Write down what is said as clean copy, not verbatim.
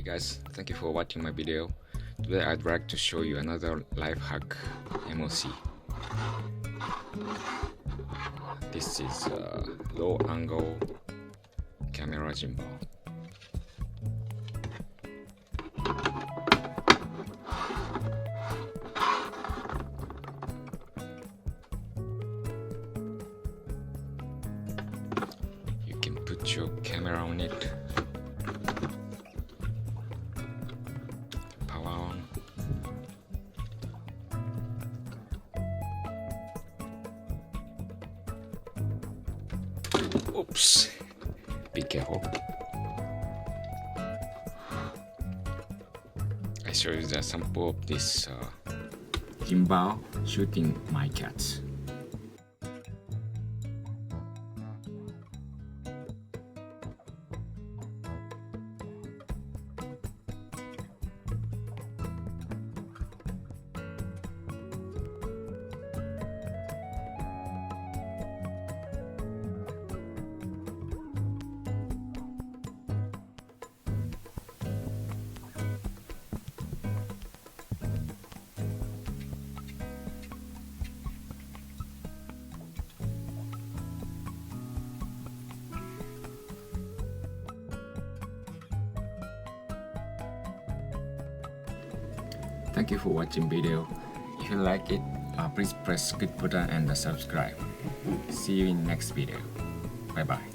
Hey guys, thank you for watching my video. Today I'd like to show you another life hack MOC. This is a low angle camera gimbal. You can put your camera on it. Oops, be careful. I show you the sample of this gimbal shooting my cats. Thank you for watching video. If you like it, please press good button and subscribe. See you in next video. Bye bye.